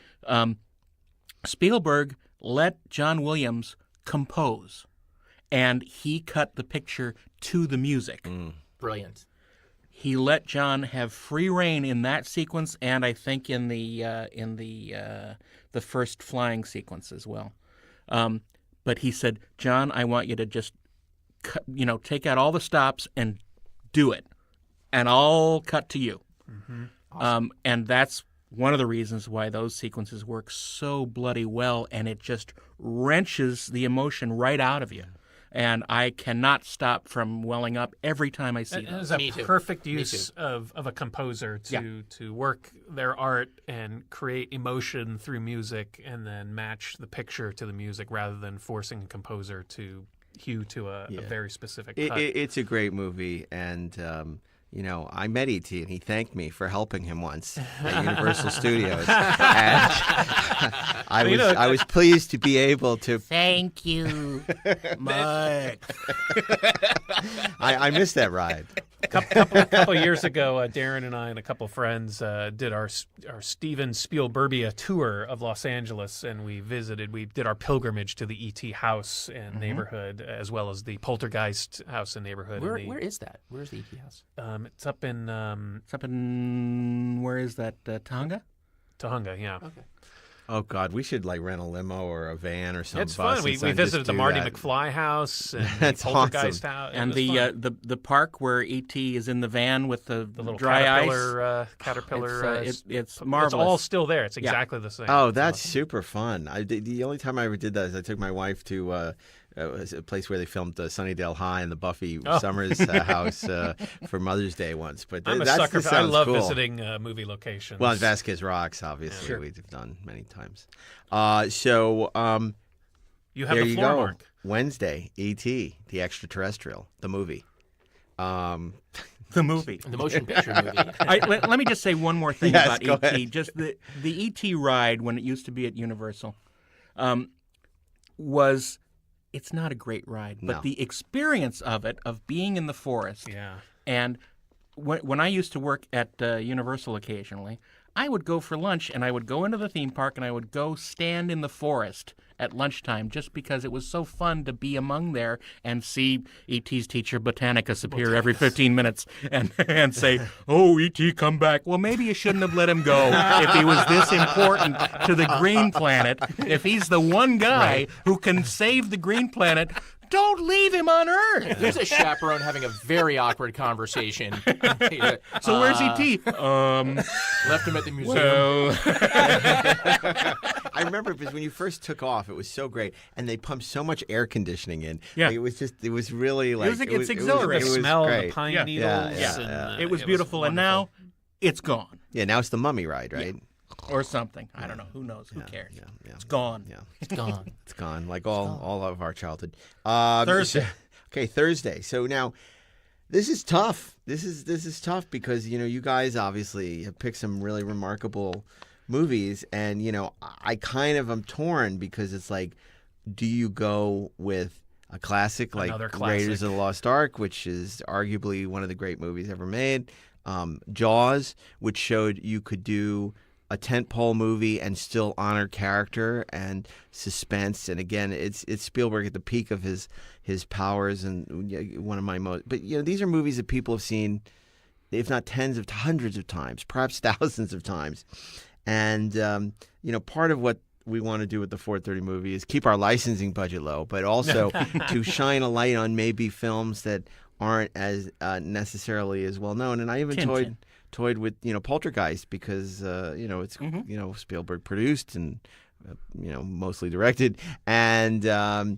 Spielberg let John Williams compose, and he cut the picture to the music. Brilliant. He let John have free reign in that sequence, and I think in the first flying sequence as well. But he said, John, I want you to just take out all the stops and do it, and I'll cut to you. Awesome. And that's one of the reasons why those sequences work so bloody well, and it just wrenches the emotion right out of you. And I cannot stop from welling up every time I see It them. is a Me too. perfect Me use of a composer to work their art and create emotion through music and then match the picture to the music rather than forcing a composer to hew to a very specific cut. It's a great movie, and I met E.T. and he thanked me for helping him once at Universal Studios. And I was pleased to be able to. Thank you, Mark. I missed that ride. A couple years ago, Daren and I and a couple friends did our Steven Spielbergia tour of Los Angeles, and we did our pilgrimage to the E.T. house and neighborhood, as well as the Poltergeist house and neighborhood. Where is that? Where's the E.T. house? It's up in Where is that? Tahunga? Tahunga, yeah. Okay. Oh God, we should rent a limo or a van or some It's bus. fun. We and just visited the do Marty that. McFly house and the That's Poltergeist awesome. house. It And was fun. the park where E.T. is in the van with the little dry caterpillar. ice. It's It's marvelous. all still there. It's exactly the same. Oh, that's super fun. The only time I ever did that is I took my wife to a place where they filmed Sunnydale High and the Buffy Summers house for Mother's Day once. But I'm a that sucker just for. I sounds love cool. visiting movie locations. Well, Vasquez Rocks, obviously, Sure. we've done many times. You have there the you floor, go. Mark. Wednesday, E.T., the extraterrestrial, the movie. The movie. The motion picture movie. Let me just say one more thing Yes, about go E.T. ahead. Just the E.T. ride when it used to be at Universal was, it's not a great ride, but No. the experience of it, of being in the forest. Yeah. And when I used to work at Universal occasionally, I would go for lunch and I would go into the theme park and I would go stand in the forest at lunchtime just because it was so fun to be among there and see E.T.'s teacher Botanicus appear every 15 minutes and say, "Oh, E.T., come back." Well, maybe you shouldn't have let him go if he was this important to the green planet. If he's the one guy who can save the green planet, don't leave him on Earth. There's a chaperone having a very awkward conversation. So where's E.T.? Left him at the museum. Well, I remember because when you first took off, it was so great, and they pumped so much air conditioning in. Yeah. Like, it was really like it's exhilarating. It The was smell of great. the pine Yeah. needles. Yeah. And, it was beautiful, and now it's gone. Yeah, now it's the Mummy ride, right? Or something. I don't know. Who knows? Who cares? Yeah, yeah. It's gone. Yeah, It's gone. it's gone. Like all of our childhood. Thursday. Okay, Thursday. So now, this is tough. This is tough because you guys obviously have picked some really remarkable movies, and I kind of am torn because it's like, do you go with a classic like Another classic. Raiders of the Lost Ark, which is arguably one of the great movies ever made, Jaws, which showed you could do a tentpole movie and still honor character and suspense, and again, it's Spielberg at the peak of his powers, and one of my most. But these are movies that people have seen, if not hundreds of times, perhaps thousands of times, and part of what we want to do with the 430 movie is keep our licensing budget low, but also to shine a light on maybe films that aren't as necessarily as well known. And I even toyed with Poltergeist because it's Spielberg produced and mostly directed, and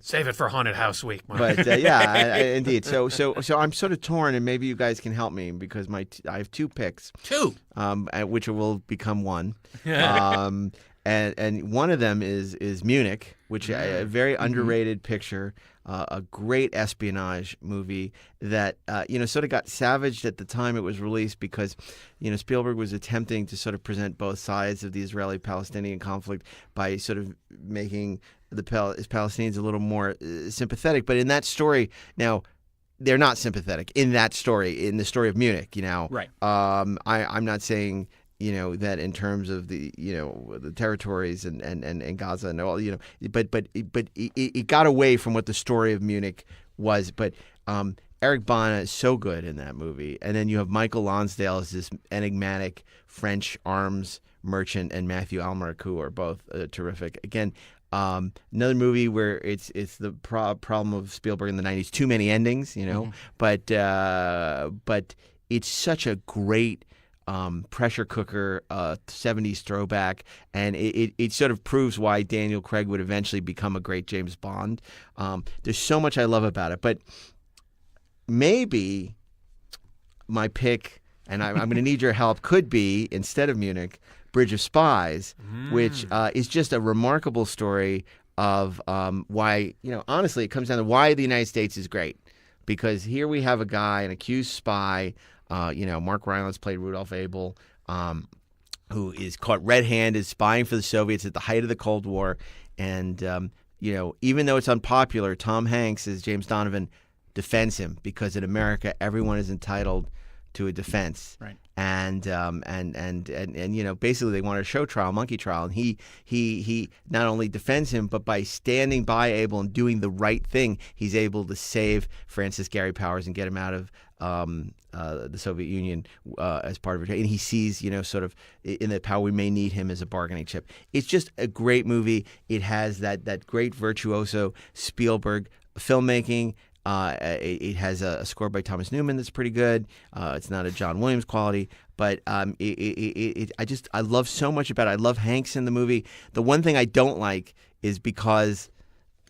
Save it for Haunted House Week, Mark. but indeed. So I'm sort of torn, and maybe you guys can help me because I have two picks, which will become one. And one of them is Munich, which a very underrated picture, a great espionage movie that sort of got savaged at the time it was released because Spielberg was attempting to sort of present both sides of the Israeli-Palestinian conflict by sort of making the Palestinians a little more sympathetic. But in that story, now they're not sympathetic in that story, in the story of Munich. Right. I'm not saying that in terms of the the territories and Gaza and all but it got away from what the story of Munich was. But Eric Bana is so good in that movie, and then you have Michael Lonsdale as this enigmatic French arms merchant, and Matthew Almeric, who are both terrific. Again, another movie where it's the problem of Spielberg in the 90s, too many endings, but it's such a great pressure cooker, 70s throwback, and it sort of proves why Daniel Craig would eventually become a great James Bond. There's so much I love about it, but maybe my pick, and I'm going to need your help, could be, instead of Munich, Bridge of Spies, which is just a remarkable story of why, honestly, it comes down to why the United States is great. Because here we have a guy, an accused spy, Mark Rylance played Rudolph Abel, who is caught red-handed spying for the Soviets at the height of the Cold War. And, even though it's unpopular, Tom Hanks as James Donovan defends him because in America, everyone is entitled to a defense. Right. And basically they want a show trial, monkey trial, and he not only defends him, but by standing by Abel and doing the right thing, he's able to save Francis Gary Powers and get him out of the Soviet Union as part of it. And he sees, sort of in that how we may need him as a bargaining chip. It's just a great movie. It has that great virtuoso Spielberg filmmaking. It has a score by Thomas Newman that's pretty good. It's not a John Williams quality, but I love so much about it. I love Hanks in the movie. The one thing I don't like is because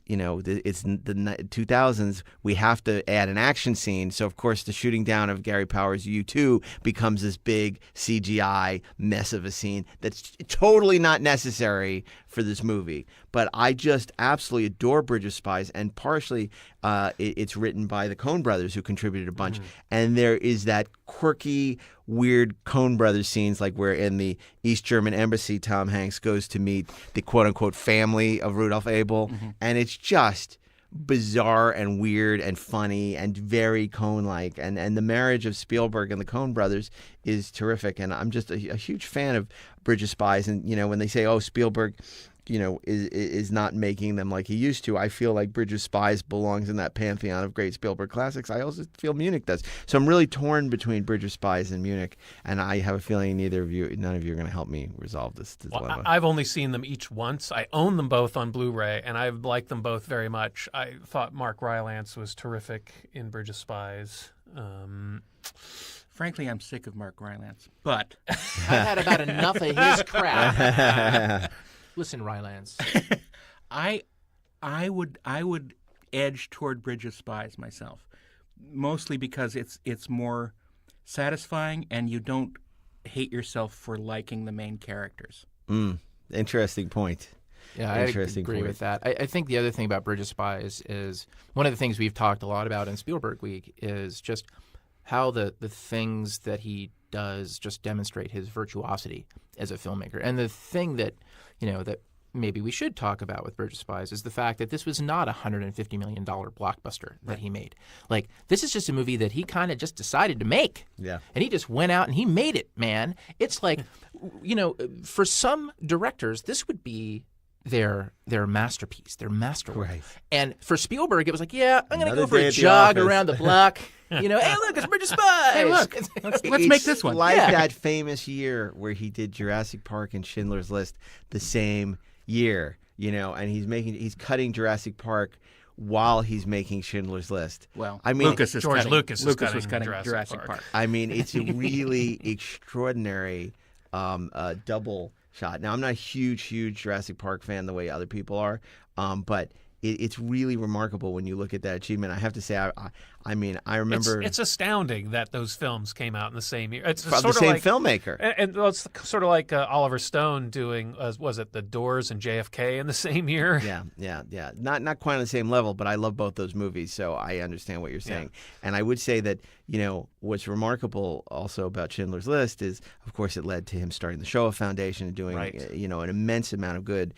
it's the 2000s. We have to add an action scene. So, of course, the shooting down of Gary Powers' U2 becomes this big CGI mess of a scene that's totally not necessary for this movie. But I just absolutely adore Bridge of Spies, and partially it's written by the Coen brothers, who contributed a bunch. And there is that quirky, weird Coen brothers scenes, like where in the East German embassy, Tom Hanks goes to meet the quote-unquote family of Rudolph Abel. And it's just bizarre and weird and funny and very Coen-like. And the marriage of Spielberg and the Coen brothers is terrific. And I'm just a huge fan of Bridge of Spies. And, when they say, oh, Spielberg, is not making them like he used to, I feel like Bridge of Spies belongs in that pantheon of great Spielberg classics. I also feel Munich does. So I'm really torn between Bridge of Spies and Munich, and I have a feeling none of you are going to help me resolve this dilemma. I've only seen them each once. I own them both on Blu-ray, and I like them both very much. I thought Mark Rylance was terrific in Bridge of Spies. Frankly, I'm sick of Mark Rylance, but I've had about enough of his crap. Listen, Rylance. I would edge toward Bridge of Spies myself, mostly because it's more satisfying, and you don't hate yourself for liking the main characters. Interesting point. Yeah, I agree with that. I think the other thing about Bridge of Spies is one of the things we've talked a lot about in Spielberg Week is just how the things that he does just demonstrate his virtuosity as a filmmaker. And the thing that that maybe we should talk about with Bridge of Spies is the fact that this was not a $150 million blockbuster that he made. Like, this is just a movie that he kind of just decided to make. Yeah. And he just went out and he made it, man. It's like, for some directors, this would be their masterpiece, their masterwork. Right. And for Spielberg, it was like, yeah, I'm going to Another go for day a at the jog office. around the block. Hey, look, it's Bridge of Spies. Hey, look, let's make this one. Like Yeah. that famous year where he did Jurassic Park and Schindler's List the same year, and he's cutting Jurassic Park while he's making Schindler's List. Well, I mean, George Lucas was was cutting cutting Jurassic Park. I mean, it's a really extraordinary double shot. Now, I'm not a huge Jurassic Park fan the way other people are, but it's really remarkable when you look at that achievement. I have to say, I remember It's astounding that those films came out in the same year. It's from sort the of same like, filmmaker. and it's sort of like Oliver Stone doing, was it The Doors and JFK in the same year? Yeah. Not quite on the same level, but I love both those movies, so I understand what you're saying. And I would say that, what's remarkable also about Schindler's List is, of course, it led to him starting the Shoah Foundation and doing, an immense amount of good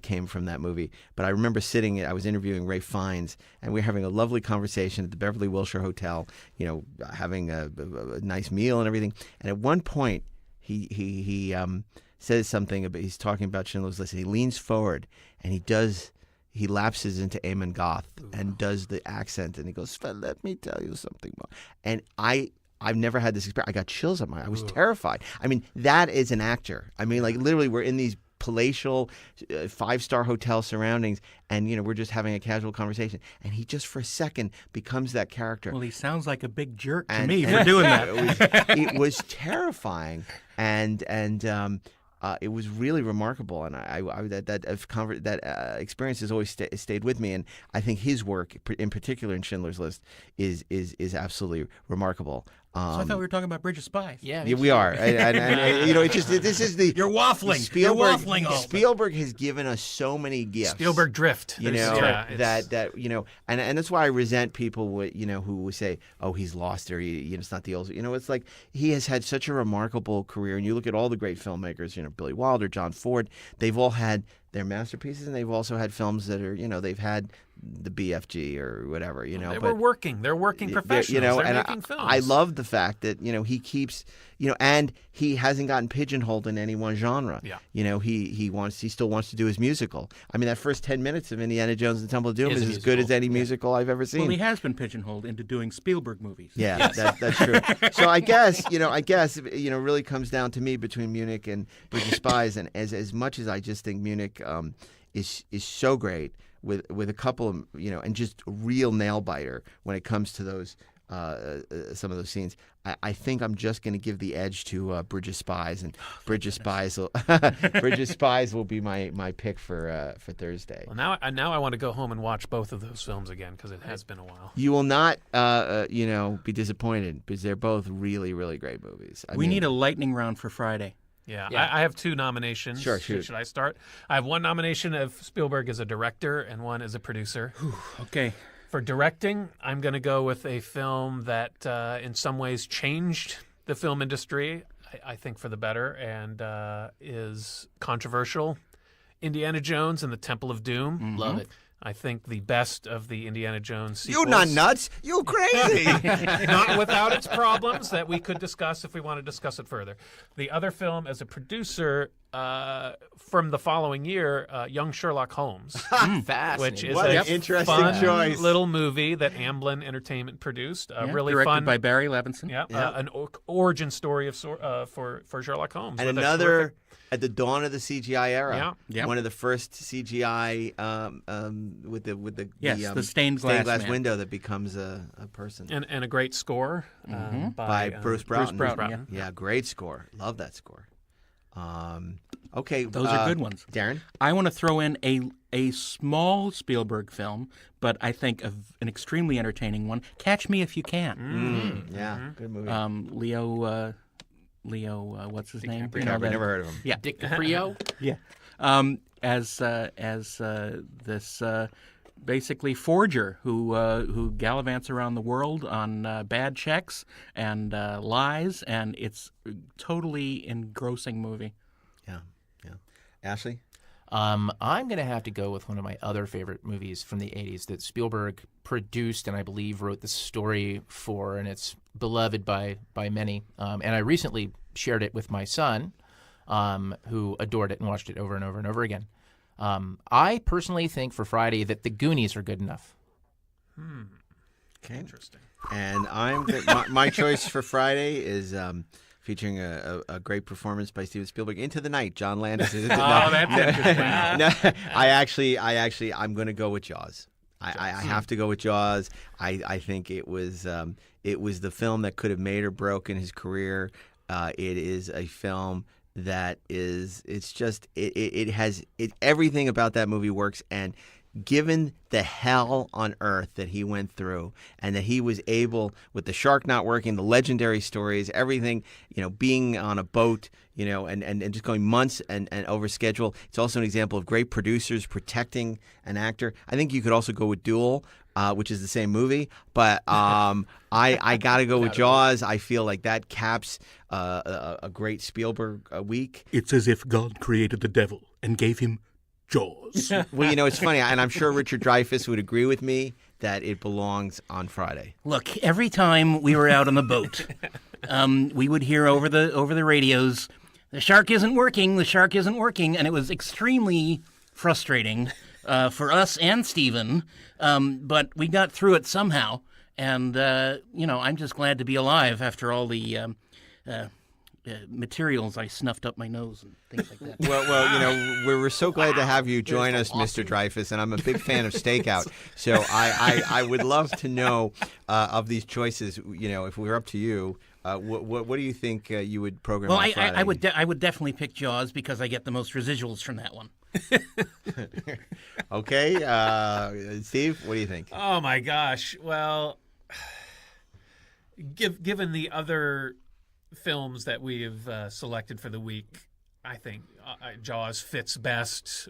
came from that movie. But I remember I was interviewing Ralph Fiennes, and we were having a lovely conversation at the Beverly Wilshire Hotel, having a nice meal and everything. And at one point, he says something about, he's talking about Schindler's List, and he leans forward and he lapses into Eamon Goth and does the accent, and he goes, "Sven, let me tell you something more." And I've never had this experience. I got chills on I was terrified. I mean, that is an actor. I mean, like, literally, we're in these palatial 5-star hotel surroundings, and we're just having a casual conversation, and he just for a second becomes that character. Well, he sounds like a big jerk to me for doing that. It was terrifying, and it was really remarkable, and that experience has always stayed with me. And I think his work, in particular in Schindler's List, is absolutely remarkable. So I thought we were talking about Bridge of Spies. Yeah, we are. And it's just, this is the You're waffling. Spielberg, You're waffling all. Spielberg has given us so many gifts. Spielberg drift. And that's why I resent people who would say, "Oh, he's lost," or it's not the old. It's like he has had such a remarkable career, and you look at all the great filmmakers, Billy Wilder, John Ford. They've all had their masterpieces, and they've also had films that are, they've had the BFG or whatever, They're working professionals. They're making films. I love the fact that, he keeps, and he hasn't gotten pigeonholed in any one genre. Yeah. He still wants to do his musical. I mean, that first 10 minutes of Indiana Jones and the Temple of Doom is as good as any musical I've ever seen. Well, he has been pigeonholed into doing Spielberg movies. Yeah, that's true. So I guess, really comes down to me between Munich and Bridge of Spies, and as much as I just think Munich is so great with a couple of, and just a real nail biter when it comes to those some of those scenes. I think I'm just going to give the edge to Bridge of Spies, and Bridge of Spies will be my pick for Thursday. Well, now I want to go home and watch both of those films again because it has been a while. You will not, be disappointed because they're both really, really great movies. We need a lightning round for Friday. Yeah. I have 2 nominations. Sure, shoot. Should I start? I have 1 nomination of Spielberg as a director and 1 as a producer. Okay. For directing, I'm going to go with a film that in some ways changed the film industry, I think for the better, and is controversial. Indiana Jones and the Temple of Doom. Mm-hmm. Love it. I think the best of the Indiana Jones sequels. You're not nuts. You're crazy. Not without its problems that we could discuss if we want to discuss it further. The other film, as a producer, from the following year, Young Sherlock Holmes, Fascinating. which is What a an interesting fun choice. little movie that Amblin Entertainment produced. Really directed fun. by Barry Levinson. Yeah, an origin story of for Sherlock Holmes. And with a another terrific- at the dawn of the CGI era. Yeah. Yep. One of the first CGI with the The stained glass man. window that becomes a person. and a great score by Bruce Broughton. Bruce Broughton, Yeah, great score. Love that score. Okay, Those are good ones. Darren? I want to throw in a small Spielberg film, but I think an extremely entertaining one. Catch Me If You Can. Yeah, good movie. Leo, what's his name? I've never heard of him. Yeah. Dick DiPrio. Yeah. As this basically forger who gallivants around the world on bad checks and lies, and it's a totally engrossing movie. Yeah. Ashley? I'm going to have to go with one of my other favorite movies from the 80s that Spielberg produced and I believe wrote the story for, and it's beloved by many. And I recently shared it with my son, who adored it and watched it over and over and over again. I personally think for Friday that The Goonies are good enough. Okay. Interesting. And my choice for Friday is featuring a great performance by Steven Spielberg. Into the Night, John Landis. That's interesting. No, I'm going to go with Jaws. I have to go with Jaws. I think it was the film that could have made or broken his career. It is a film that everything about that movie works, and given the hell on earth that he went through, and that he was able, with the shark not working, the legendary stories, everything, being on a boat, and just going months and over schedule. It's also an example of great producers protecting an actor. I think you could also go with Duel, which is the same movie, but I got to go with Jaws. I feel like that caps a great Spielberg week. It's as if God created the devil and gave him Jaws. Well, it's funny, and I'm sure Richard Dreyfuss would agree with me that it belongs on Friday. Look, every time we were out on the boat, we would hear over the radios, "The shark isn't working, the shark isn't working," and it was extremely frustrating for us and Stephen, but we got through it somehow, and I'm just glad to be alive after all the materials I snuffed up my nose and things like that. Well, we're so glad to have you join us, Mr. Dreyfuss, and I'm a big fan of Stakeout. So I would love to know of these choices. If we were up to you, what do you think you would program? Well, on Friday? I would definitely pick Jaws because I get the most residuals from that one. Okay, Steve, what do you think? Oh my gosh! Well, given the other films that we have selected for the week, I think Jaws fits best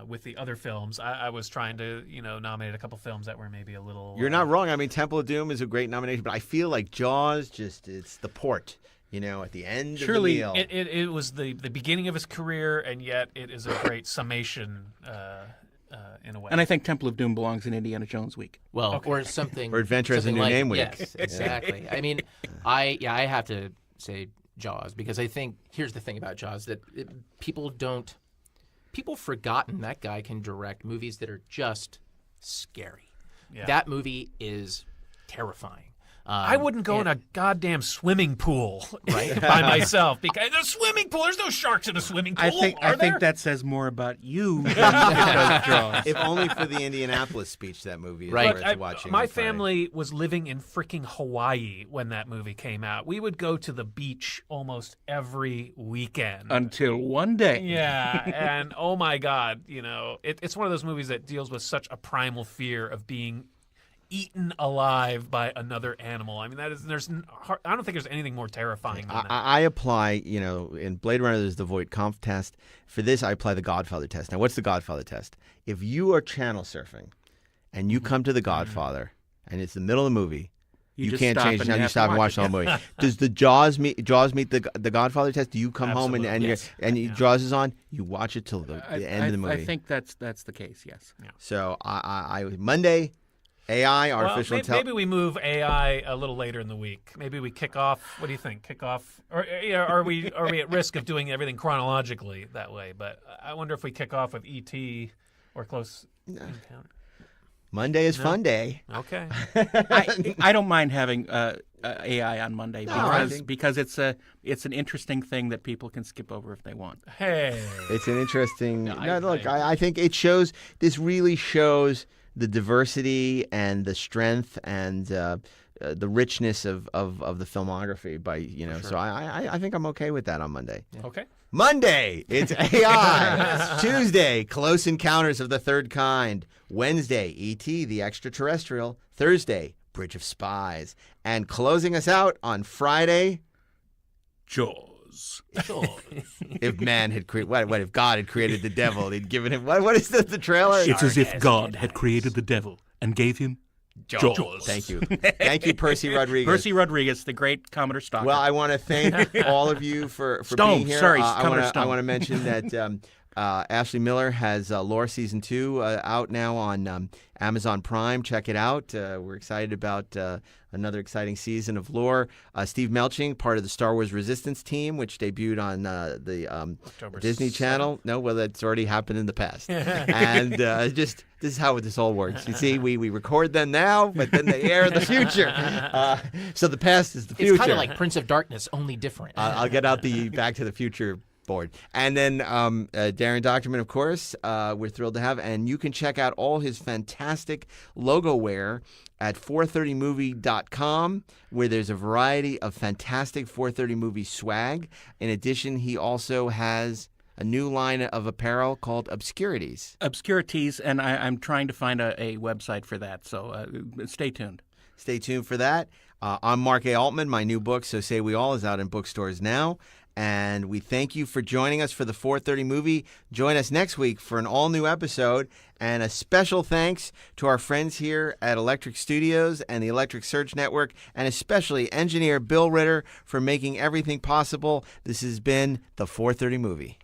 with the other films. I was trying to, nominate a couple films that were maybe a little. You're not wrong. I mean, Temple of Doom is a great nomination, but I feel like Jaws it's the port. At the end Surely, of the meal. It was the beginning of his career, and yet it is a great summation in a way. And I think Temple of Doom belongs in Indiana Jones week. Well, or something. Or Adventure as a something New like, Name week. Yes, exactly. I mean, I have to say Jaws because I think here's the thing about Jaws that people forgotten that guy can direct movies that are just scary. Yeah. That movie is terrifying. I wouldn't go in a goddamn swimming pool by myself because there's a swimming pool. There's no sharks in a swimming pool. I think that says more about you than it does Jaws. If only for the Indianapolis speech, that movie is Right. worth watching. My on Friday. family was living in freaking Hawaii when that movie came out. We would go to the beach almost every weekend. Until one day. Yeah, and oh my God, it's one of those movies that deals with such a primal fear of being eaten alive by another animal. I mean, I don't think there's anything more terrifying than that. I apply, in Blade Runner, there's the Voight-Kampff test. For this, I apply the Godfather test. Now, what's the Godfather test? If you are channel surfing and you come to the Godfather and it's the middle of the movie, you just can't stop change it. and Now you you have stop to and watch watch the it. whole movie. Does the Jaws meet the Godfather test? Do you come home and Absolutely. Jaws is on? You watch it till the end of the movie. I think that's the case, yes. So I Monday, AI, artificial intelligence. Maybe we move AI a little later in the week. Maybe we kick off. What do you think? Kick off, or are we at risk of doing everything chronologically that way? But I wonder if we kick off with ET or Close Encounter. Monday is fun day. Okay. I don't mind having AI on Monday because it's an interesting thing that people can skip over if they want. Hey. It's an interesting. I think it shows. This really shows the diversity and the strength and the richness of the filmography. So I think I'm okay with that on Monday. Yeah. Okay. Monday, it's AI. Tuesday, Close Encounters of the Third Kind. Wednesday, E.T. the Extraterrestrial. Thursday, Bridge of Spies. And closing us out on Friday, Jaws. if man had created what if God had created the devil, he'd given him what is the trailer? It's as if God had created the devil and gave him Jaws. Thank you. Thank you, Percy Rodriguez. Percy Rodriguez, the great Commodore Stocker. Well, I want to thank all of you for Stone, being here. sorry, I Commodore Stone. want to mention that Ashley Miller has Lore Season 2 out now on Amazon Prime. Check it out. We're excited about another exciting season of Lore. Steve Melching, part of the Star Wars Resistance team, which debuted on the Disney Channel. No, well, that's already happened in the past. And this is how this all works. You see, we record them now, but then they air in the future. So the past is the future. It's kind of like Prince of Darkness, only different. I'll get out the Back to the Future board. And then Daren Dochterman, of course, we're thrilled to have. And you can check out all his fantastic logo wear at 430movie.com, where there's a variety of fantastic 430 movie swag. In addition, he also has a new line of apparel called Obscurities. Obscurities, and I'm trying to find a website for that, so stay tuned. Stay tuned for that. I'm Mark A. Altman. My new book, So Say We All, is out in bookstores now. And we thank you for joining us for the 430 Movie. Join us next week for an all-new episode. And a special thanks to our friends here at Electric Studios and the Electric Search Network, and especially engineer Bill Ritter for making everything possible. This has been the 430 Movie.